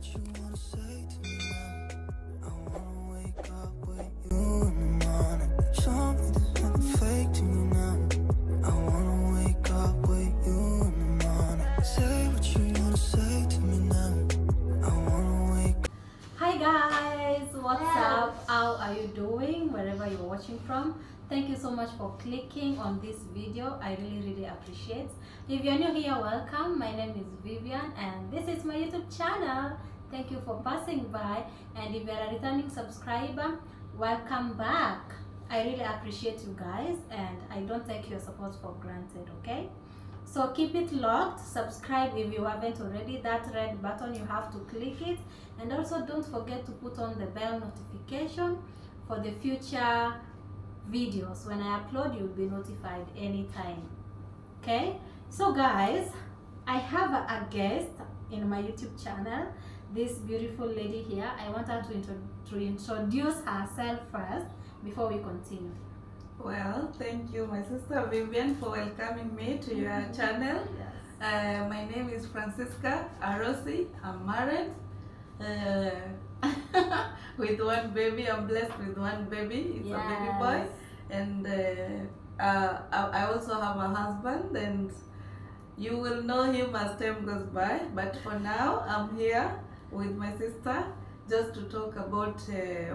what you wanna say to me now. I wanna wake up with you in the morning. Show me there's nothing fake to me now. I wanna wake up with you in the morning. Say what you wanna say to me now. I wanna wake. Hi guys, what's up? How are you doing wherever you're watching from? Thank you so much for clicking on this video. I really appreciate. If you're new here, welcome. My name is Vivian and this is my YouTube channel. Thank you for passing by, and if you're a returning subscriber, welcome back. I really appreciate you guys and I don't take your support for granted, okay? So keep it locked, subscribe if you haven't already. That red button, you have to click it, and also don't forget to put on the bell notification for the future videos. When I upload, you'll be notified anytime. Okay, so guys, I have a guest in my YouTube channel, this beautiful lady here. I want her to introduce herself first before we continue. Well, thank you, my sister Vivian, for welcoming me to your channel. Yes. My name is Francisca Arosi. I'm married with one baby. I'm blessed with one baby. It's a baby boy. And I also have a husband, and you will know him as time goes by. But for now, I'm here with my sister just to talk about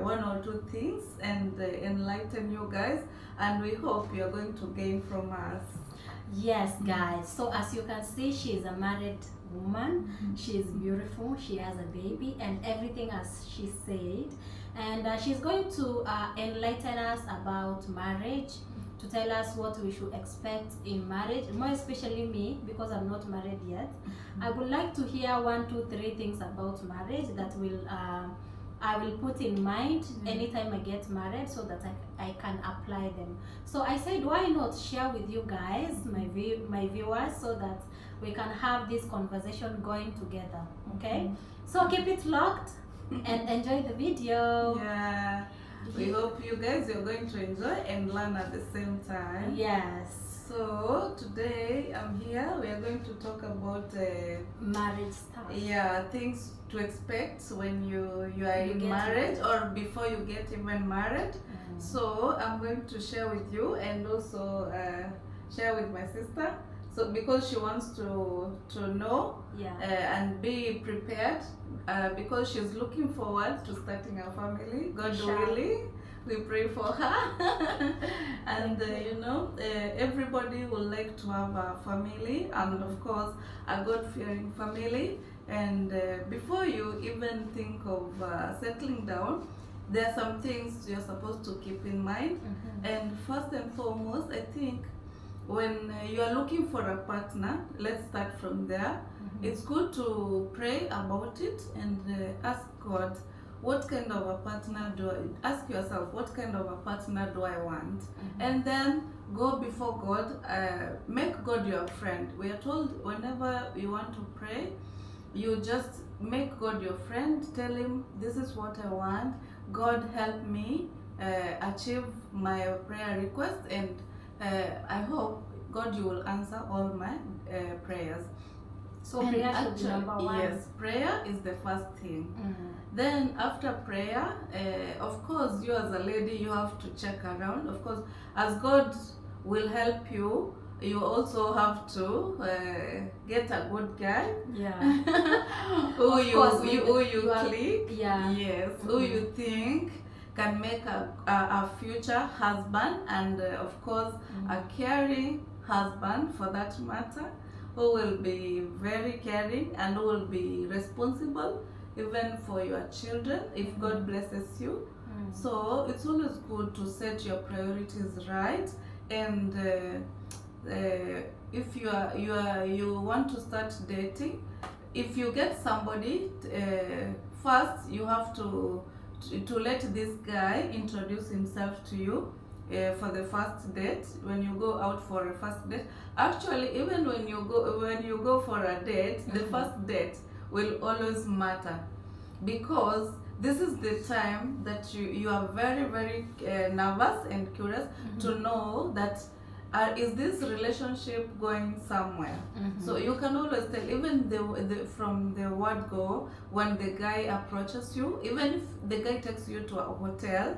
one or two things and enlighten you guys, and we hope you're going to gain from us. Yes guys, so as you can see, she is a married woman. She is beautiful, she has a baby and everything as she said, and she's going to enlighten us about marriage, to tell us what we should expect in marriage, more especially me, because I'm not married yet. I would like to hear 1, 2, 3 things about marriage that will I will put in mind anytime I get married, so that I can apply them. So I said, why not share with you guys, my viewers, so that we can have this conversation going together. Okay, so keep it locked and enjoy the video. Yeah, we hope you guys are going to enjoy and learn at the same time. Yes. So today I'm here. We are going to talk about marriage stuff. Yeah, things to expect when you are in marriage, or before you get even married. So I'm going to share with you, and also share with my sister. So because she wants to know and be prepared, because she's looking forward to starting a family. God willing, we pray for her. And you know, everybody would like to have a family, and of course a God-fearing family. And before you even think of settling down, there are some things you're supposed to keep in mind. And first and foremost, I think when you are looking for a partner, let's start from there. It's good to pray about it and ask God, what kind of a partner do I, ask yourself, what kind of a partner do I want? And then go before God, make God your friend. We are told whenever you want to pray, you just make God your friend, tell him, this is what I want, God help me achieve my prayer request, and I hope God, you will answer all my prayers. So prayer should be number one. Yes, prayer is the first thing. Then after prayer, of course, you as a lady, you have to check around. Of course, as God will help you, you also have to get a good guy. Who you click. Yes, who you think can make a future husband, and of course a caring husband for that matter, who will be very caring and who will be responsible even for your children if God blesses you. So it's always good to set your priorities right, and if you want to start dating, if you get somebody, first you have to let this guy introduce himself to you for the first date. When you go out for a first date, actually even when you go for a date, the first date will always matter, because this is the time that you are very nervous and curious to know that is this relationship going somewhere? So you can always tell, even from the word go, when the guy approaches you, even if the guy takes you to a hotel,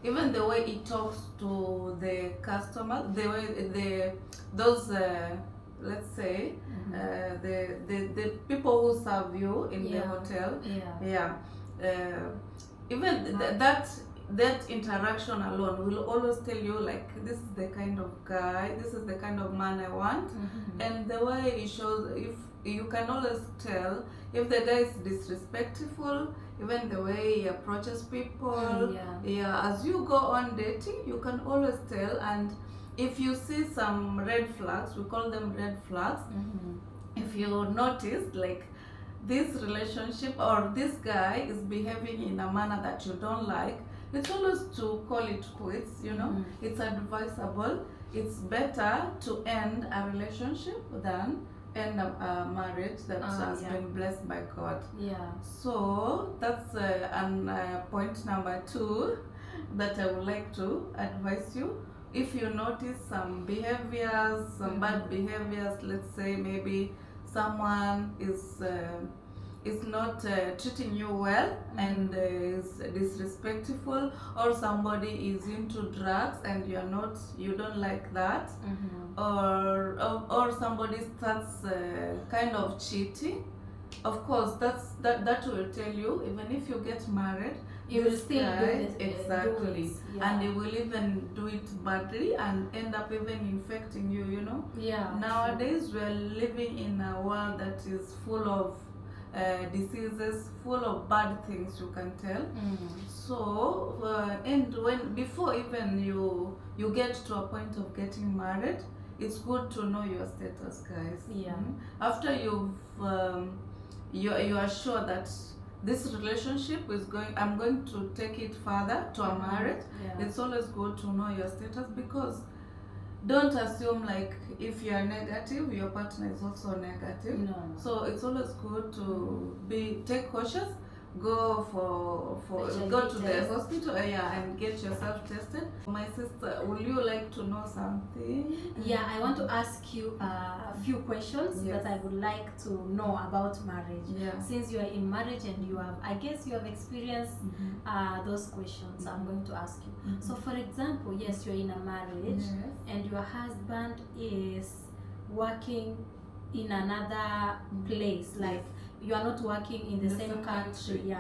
even the way he talks to the customer, the way those let's say the people who serve you in the hotel, even that interaction alone will always tell you, like, this is the kind of guy, this is the kind of man I want. And the way he shows, if you can always tell if the guy is disrespectful, even the way he approaches people. As you go on dating, you can always tell. And if you see some red flags, we call them red flags, if you notice, like, this relationship or this guy is behaving in a manner that you don't like, it's always to call it quits, you know. It's advisable. It's better to end a relationship than end a marriage that has been blessed by God. So that's point number 2 that I would like to advise you. If you notice some behaviors, some bad behaviors, let's say maybe someone is not treating you well and is disrespectful, or somebody is into drugs and you don't like that, or somebody starts kind of cheating, of course that will tell you, even if you get married, you will still do it. Exactly. And they will even do it badly and end up even infecting you, you know. Nowadays we're living in a world that is full of diseases, full of bad things, you can tell. So and before even you get to a point of getting married, it's good to know your status, guys. After you are sure that this relationship is I'm going to take it further to a marriage, it's always good to know your status, because don't assume, like, if you are negative, your partner is also negative. So it's always good to take cautious, go to the hospital, and get yourself tested. My sister, would you like to know something? I want to ask you a few questions that I would like to know about marriage. Since you are in marriage and I guess you have experienced those questions, I'm going to ask you. So for example, yes, you're in a marriage and your husband is working in another place, like you are not working in the same country.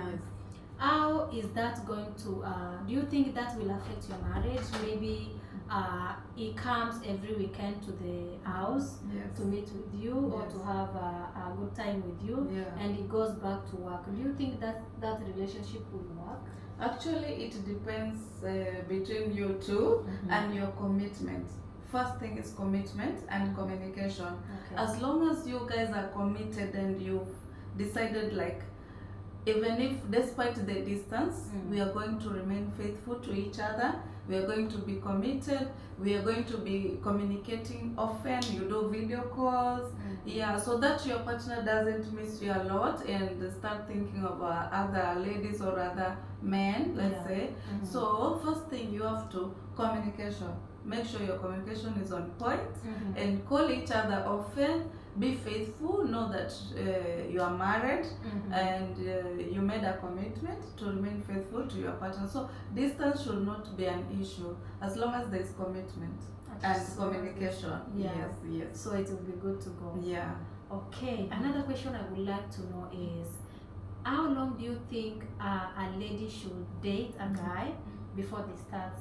How is that going to do you think that will affect your marriage? Maybe he comes every weekend to the house to meet with you or to have a good time with you, and he goes back to work. Do you think that relationship will work? Actually, it depends between you two and your commitment. First thing is commitment and communication. As long as you guys are committed and you've decided, like, even if despite the distance, we are going to remain faithful to each other, we are going to be committed, we are going to be communicating often, you do video calls, so that your partner doesn't miss you a lot and start thinking of other ladies or other men, let's say. So first thing, you have to communication. Make sure your communication is on point, and call each other often. Be faithful. Know that you are married and you made a commitment to remain faithful to your partner. So distance should not be an issue as long as there is commitment and communication. Yes. So it will be good to go. Okay. Another question I would like to know is, how long do you think a lady should date a guy before they start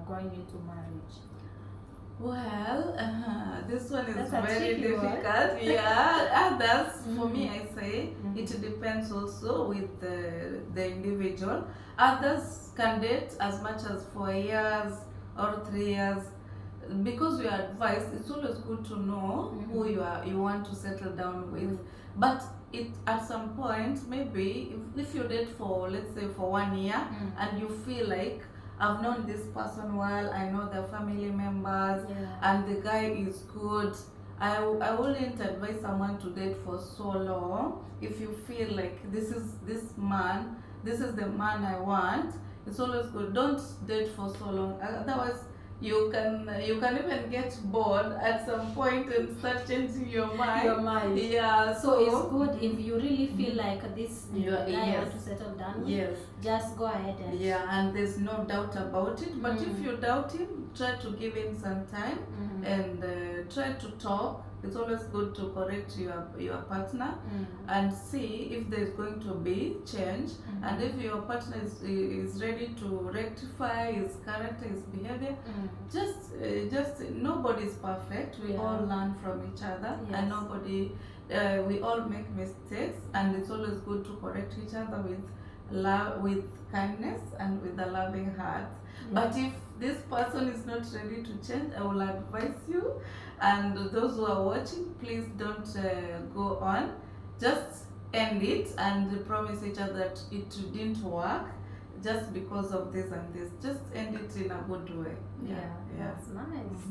going into marriage? Well, this one is That's very difficult. Others, for me, I say it depends also with the individual. Others can date as much as 4 years or 3 years. Because we are advised, it's always good to know who you want to settle down with. But at some point, maybe if you date for, let's say, for 1 year, and you feel like, I've known this person well, I know their family members, and the guy is good, I wouldn't advise someone to date for so long. If you feel like this is the man I want, it's always good. Don't date for so long. Otherwise, you can even get bored at some point and start changing your mind. Yeah, So it's good if you really feel like this guy yes. want to settle down with, Yes. just go ahead and And there's no doubt about it. But if you doubt him, try to give him some time and try to talk. It's always good to correct your partner and see if there's going to be change, and if your partner is ready to rectify his character, his behavior. Just nobody's perfect. We all learn from each other, and nobody. We all make mistakes, and it's always good to correct each other with love, with kindness, and with a loving heart. But if this person is not ready to change, I will advise you, and those who are watching, please don't go on. Just end it and promise each other that it didn't work just because of this and this. Just end it in a good way. That's nice.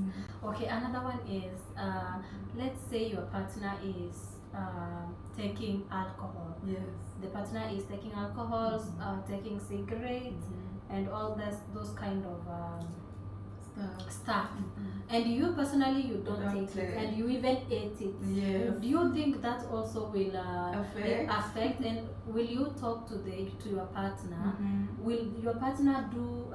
Okay, another one is let's say your partner is taking alcohol. Yes. The partner is taking alcohol, taking cigarettes, and all those kind of stuff. And you personally, you don't take it, and you even ate it. Yes. Do you think that also will affect? And will you talk to your partner? Will your partner do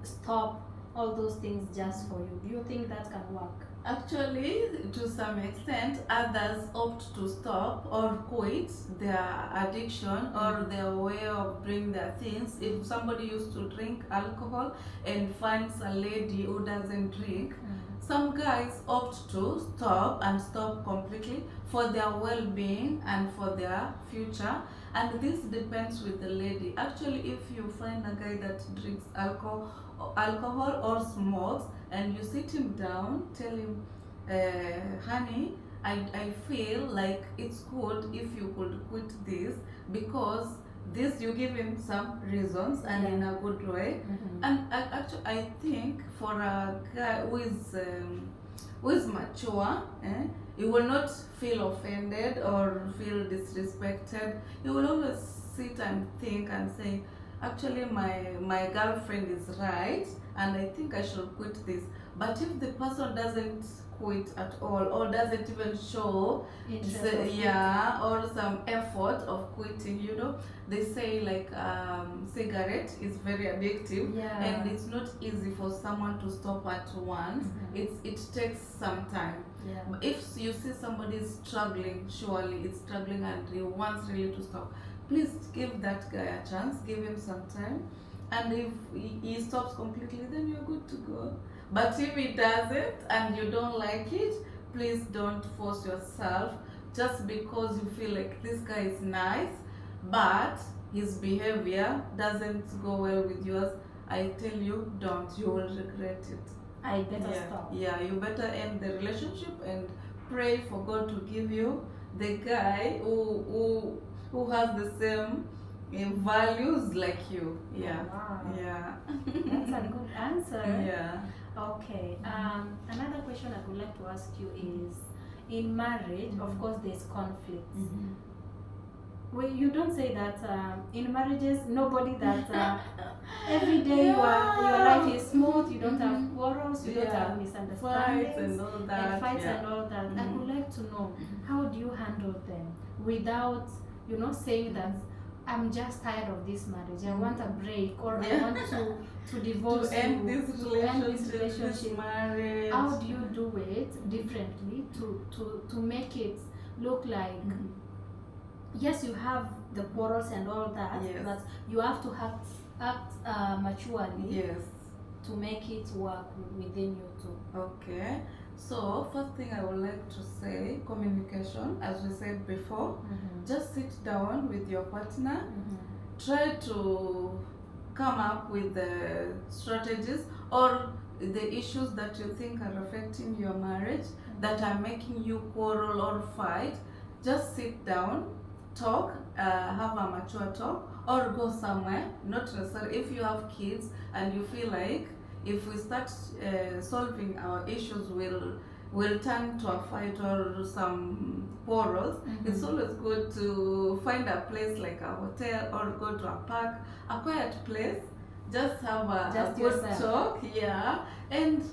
stop all those things just for you? Do you think that can work? Actually, to some extent, others opt to stop or quit their addiction or their way of doing their things. If somebody used to drink alcohol and finds a lady who doesn't drink, some guys opt to stop completely for their well-being and for their future. And this depends with the lady. Actually, if you find a guy that drinks alcohol or smokes, and you sit him down, tell him, honey, I feel like it's good if you could quit this, because this, you give him some reasons and in a good way. And actually, I think for a guy who is mature, he will not feel offended or feel disrespected. He will always sit and think and say, actually, my girlfriend is right, and I think I should quit this. But if the person doesn't quit at all, or doesn't even show or some effort of quitting, they say like cigarette is very addictive, and it's not easy for someone to stop at once. It takes some time. If you see somebody is struggling, surely it's struggling and he wants really to stop, please give that guy a chance, give him some time, and if he stops completely, then you're good to go. But if he doesn't and you don't like it, please don't force yourself just because you feel like this guy is nice, but his behavior doesn't go well with yours. I tell you, don't. You will regret it. I better stop. Yeah, you better end the relationship and pray for God to give you the guy who has the same values like you. Wow. Yeah. That's a good answer. Yeah. Okay. Another question I would like to ask you is, in marriage, of course, there's conflicts. Well, you don't say that in marriages, nobody that every day your life is smooth, you don't have quarrels, you don't have misunderstandings, fights and all that. And all that. I would like to know, how do you handle them without, saying that I'm just tired of this marriage, I want a break, or I want to divorce to end this relationship, this marriage. How do you do it differently to make it look like yes, you have the quarrels and all that, but you have to act maturely to make it work within you too. Okay. So first thing I would like to say, communication, as we said before. Just sit down with your partner, try to come up with the strategies or the issues that you think are affecting your marriage, that are making you quarrel or fight. Just sit down, talk, have a mature talk, or go somewhere. Not necessarily if you have kids and you feel like if we start solving our issues, will turn to a fight or some quarrels. It's always good to find a place like a hotel or go to a park, a quiet place, just have Just a good yourself. talk, yeah, and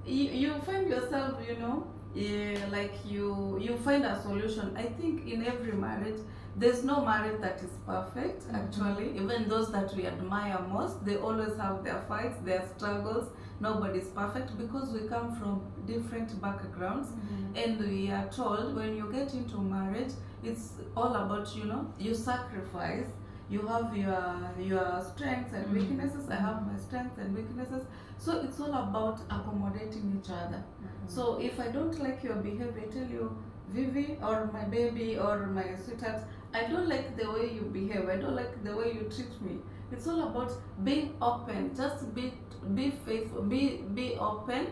you find yourself, you know, yeah, like you find a solution. I think in every marriage, there's no marriage that is perfect. Actually, even those that we admire most, they always have their fights, their struggles. Nobody's perfect because we come from different backgrounds, and we are told when you get into marriage, it's all about, you know, you sacrifice. You have your strengths and weaknesses. I have my strengths and weaknesses. So it's all about accommodating each other. So if I don't like your behavior, I tell you, Vivi or my baby or my sweetheart, I don't like the way you behave. I don't like the way you treat me. It's all about being open. Just be faithful. Be open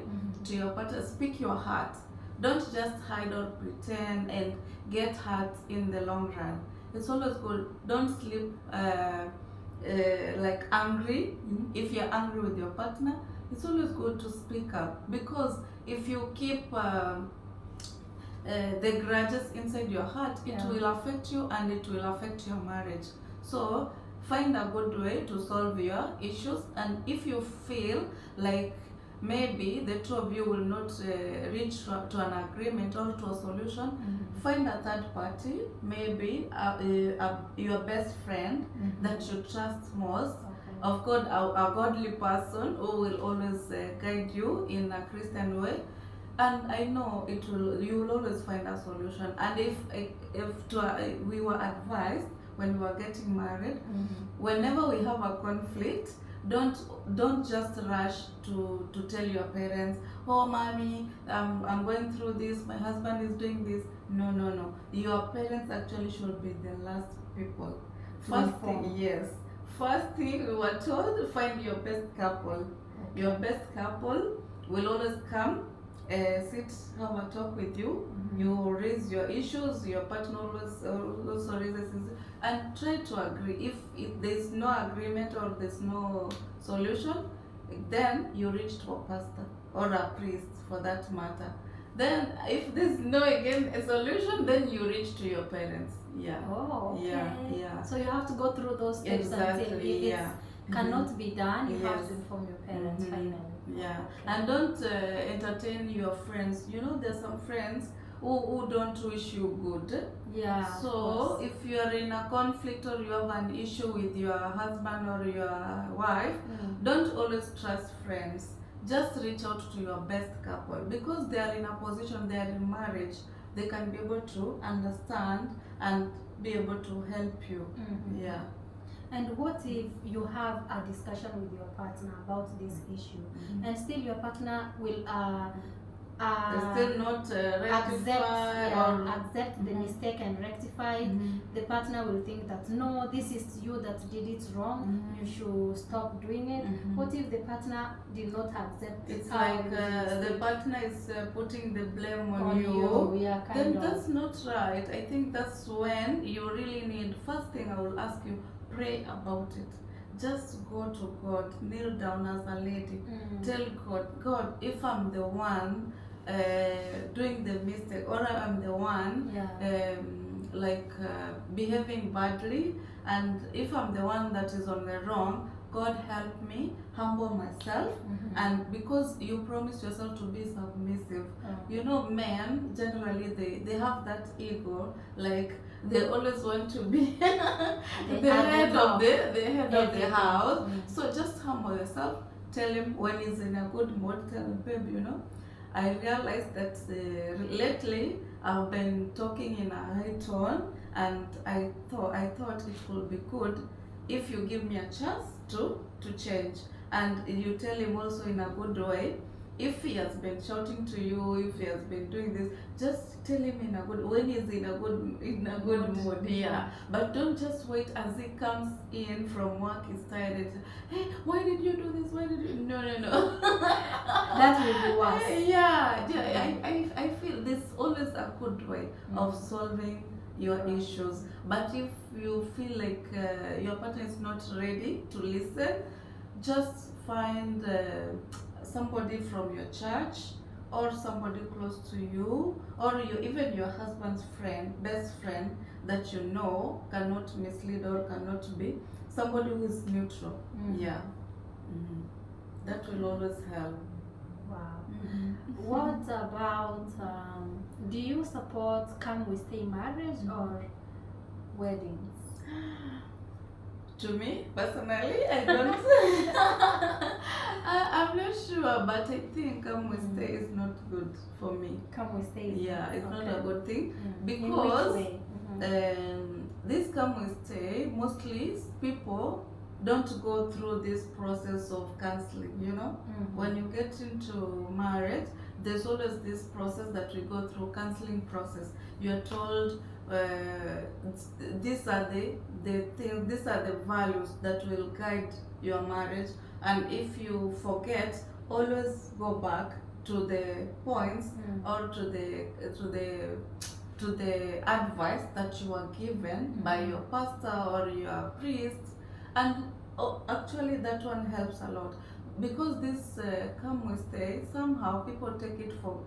to your partner. Speak your heart. Don't just hide or pretend and get hurt in the long run. It's always good. Don't sleep like angry. If you're angry with your partner, it's always good to speak up, because if you keep the grudges inside your heart, it will affect you and it will affect your marriage. So find a good way to solve your issues, and if you feel like maybe the two of you will not reach to an agreement or to a solution, find a third party, maybe your best friend that you trust most. Of course, a godly person who will always guide you in a Christian way, and I know you will always find a solution. And if we were advised when we were getting married, whenever we have a conflict, don't just rush to tell your parents, oh mommy, I'm going through this, my husband is doing this. No, your parents actually should be the last people. First thing we were told, find your best couple. Your best couple will always come, sit, have a talk with you. You raise your issues, your partner also raises his, and try to agree. If there's no agreement or there's no solution, then you reach to a pastor or a priest for that matter. Then if there's no again a solution, then you reach to your parents. Oh, okay. Yeah. So you have to go through those steps until if it cannot be done, you have to inform your parents finally. Yeah, and don't entertain your friends. You know, there's some friends who don't wish you good. Yeah. So if you are in a conflict or you have an issue with your husband or your wife, don't always trust friends. Just reach out to your best couple, because they are in a position, they are in marriage, they can be able to understand and be able to help you. Yeah. And what if you have a discussion with your partner about this issue, and still your partner will still not accept the mistake and rectify it? The partner will think that no, this is you that did it wrong, you should stop doing it. What if the partner did not accept it? It's like the partner is putting the blame on you. Yeah, then that's not right. I think that's when you really need, first thing I will ask you, pray about it. Just go to God, kneel down as a lady, tell God, if I'm the one doing the mistake, or I'm the one behaving badly, and if I'm the one that is on the wrong, God help me humble myself. And because you promise yourself to be submissive, you know, men generally they have that ego, like they always want to be the head of the house. So just humble yourself. Tell him when he's in a good mood. Tell him, babe, you know, I realized that lately I've been talking in a high tone, and I thought it would be good if you give me a chance to change. And you tell him also in a good way. If he has been shouting to you, if he has been doing this, just tell him in a good, when he's in a good mood. Yeah. But don't just wait as he comes in from work, he's tired, and hey, why did you do this? Why did you? No. That will be worse. I feel there's always a good way of solving your issues. But if you feel like your partner is not ready to listen, just find somebody from your church or somebody close to you, or even your husband's friend, best friend, that you know cannot mislead or cannot be somebody who is neutral. That will always help. Wow. What about, do you support come we stay marriage or weddings? To me personally, I don't. I'm not sure, but I think come we stay is not good for me. Come we stay. Yeah, it's not a good thing In which because way? this come we stay, mostly people don't go through this process of counseling, you know. When you get into marriage, there's always this process that we go through, counseling process. You are told these are the things, these are the values that will guide your marriage, and if you forget, always go back to the points or to the advice that you were given by your pastor or your priest, and actually that one helps a lot, because this come we stay, somehow people take it for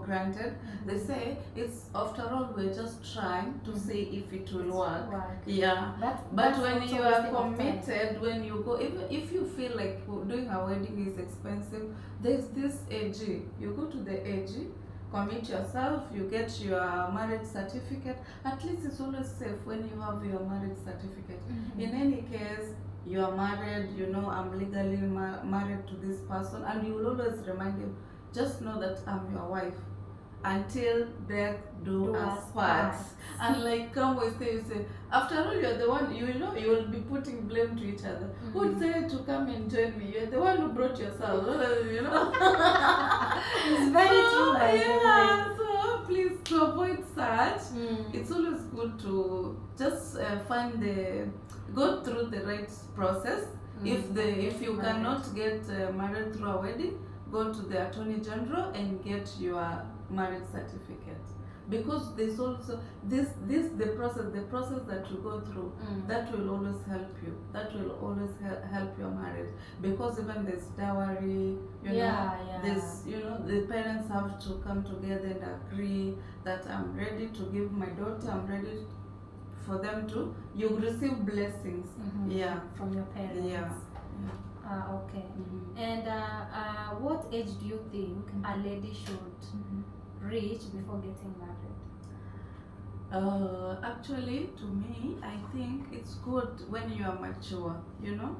granted. They say it's, after all, we're just trying to see if it will work. Yeah, but when you are committed, when you go, even if you feel like doing a wedding is expensive, there's this AG. You go to the AG, commit yourself, you get your marriage certificate. At least it's always safe when you have your marriage certificate. In any case, you are married, you know, I'm legally married to this person, and you will always remind him, just know that I'm your wife until death do us part. And like come we stay, you say, after all, you're the one, you know, you will be putting blame to each other. Who decided to come and join me? You're the one who brought yourself, you know. It's very true. Yeah, so please, to avoid such, it's always good to just go through the right process. If you cannot get married through a wedding, go to the Attorney General and get your marriage certificate, because there's also the process that you go through, that will always help you, that will always help your marriage, because even there's dowry, there's, you know, the parents have to come together and agree that I'm ready to give my daughter, I'm ready for them to, you receive blessings from your parents. Okay. And what age do you think a lady should reach before getting married? Actually, to me, I think it's good when you are mature, you know.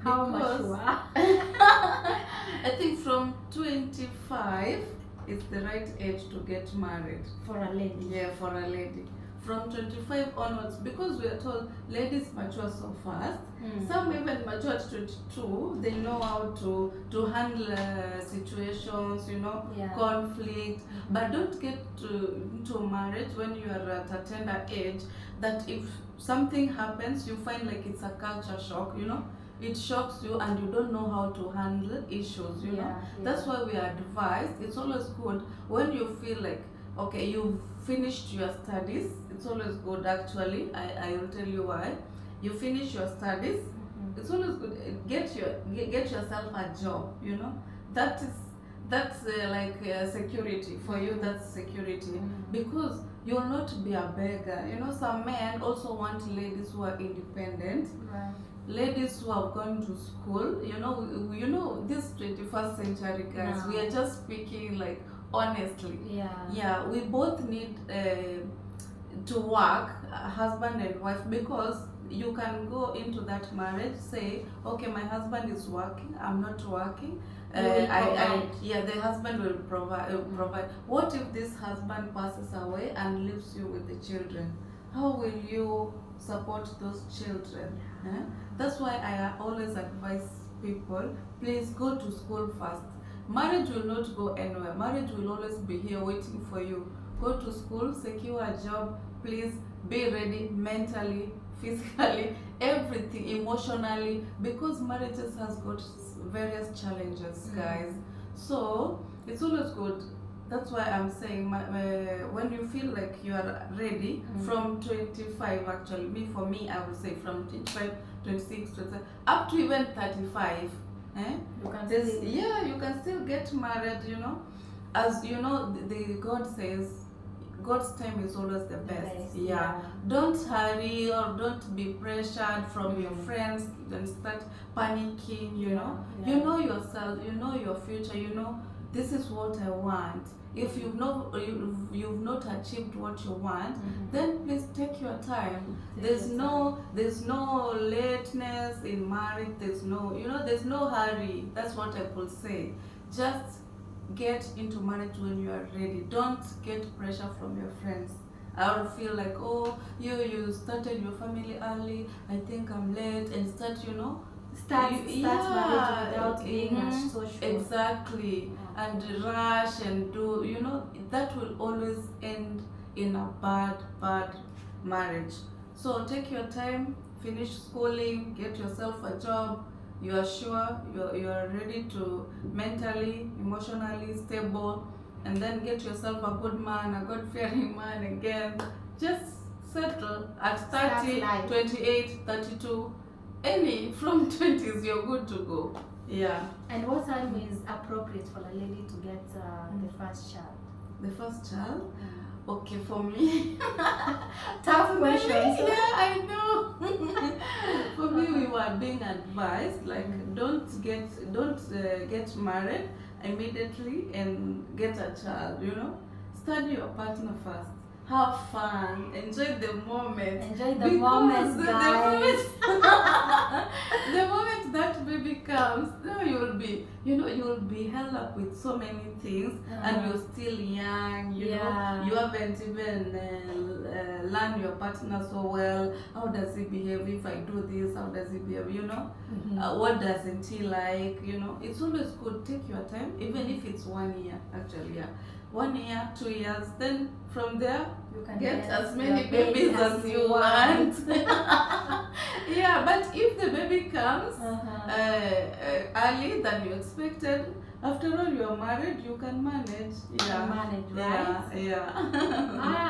How mature? I think from 25 is the right age to get married. For a lady? Yeah, for a lady. From 25 onwards, because we are told ladies mature so fast. Some even mature at 22. They know how to handle situations, you know, conflict. But don't get into marriage when you are at a tender age, that if something happens, you find like it's a culture shock, you know. It shocks you and you don't know how to handle issues, you know. That's why we are advised, it's always good when you feel like, okay, you've finished your studies. It's always good, actually. I will tell you why. You finish your studies. It's always good. Get yourself a job. You know, that's like security for you. That's security, because you will not be a beggar. You know, some men also want ladies who are independent. Right. Ladies who have gone to school. You know, this 21st century guys. We are just speaking like honestly. Yeah, we both need to work, husband and wife, because you can go into that marriage, say, okay, my husband is working, I'm not working, the husband will provide. What if this husband passes away and leaves you with the children? How will you support those children? That's why I always advise people, please go to school first. Marriage will not go anywhere. Marriage will always be here waiting for you. Go to school, secure a job, please be ready mentally, physically, everything, emotionally, because marriages has got various challenges, guys. So it's always good. That's why I'm saying, when you feel like you are ready, from 25 actually, for me, I would say from 25, 26, 27, up to even 35. You can still get married, you know. As you know, God says, God's time is always the best. Yeah. yeah. Don't hurry or don't be pressured from your friends and start panicking, you know. Yeah. You know yourself, you know your future, you know this is what I want. If you've not achieved what you want, then please take your time. There's no lateness in marriage. There's no hurry. That's what I could say. Just get into marriage when you are ready. Don't get pressure from your friends. I would feel like, oh, you started your family early, I think I'm late, and start marriage without being so sure. Exactly. And rush and do, that will always end in a bad marriage. So take your time, finish schooling, get yourself a job. You are sure you are ready to mentally, emotionally stable, and then get yourself a good man, a God-fearing man again. Just settle at 30, 28, 32, any from 20s, you're good to go. Yeah. And what time is appropriate for a lady to get the first child? The first child? Okay, for me. Tough questions. Yeah, I know. For me, we were being advised like don't get married immediately and get a child. Study your partner first. Have fun. Enjoy the moment. Enjoy the moment, guys. The moment that baby comes, now you'll be held up with so many things, and you're still young. You know, you haven't even learned your partner so well. How does he behave if I do this? How does he behave? What doesn't he like? It's always good. Take your time, even if it's 1 year. Actually, yeah. 1 year, 2 years, then from there you can get as many babies as you want. Yeah, but if the baby comes early than you expected, after all you are married, you can manage. Yeah, manage, right? Yeah.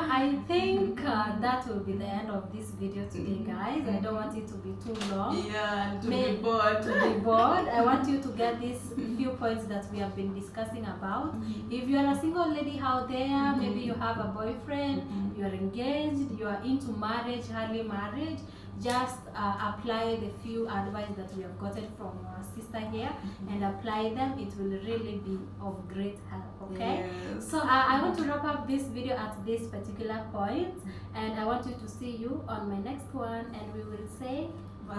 I think that will be the end of this video today, guys. I don't want it to be too long. Yeah, to be bored. I want you to get these few points that we have been discussing about. If you are a single lady out there, maybe you have a boyfriend, you are engaged, you are into marriage, early marriage, just apply the few advice that we have gotten from our sister here and apply them. It will really be of great help. Okay. Yes. So I want to wrap up this video at this particular point, and I want you to see you on my next one, and we will say bye.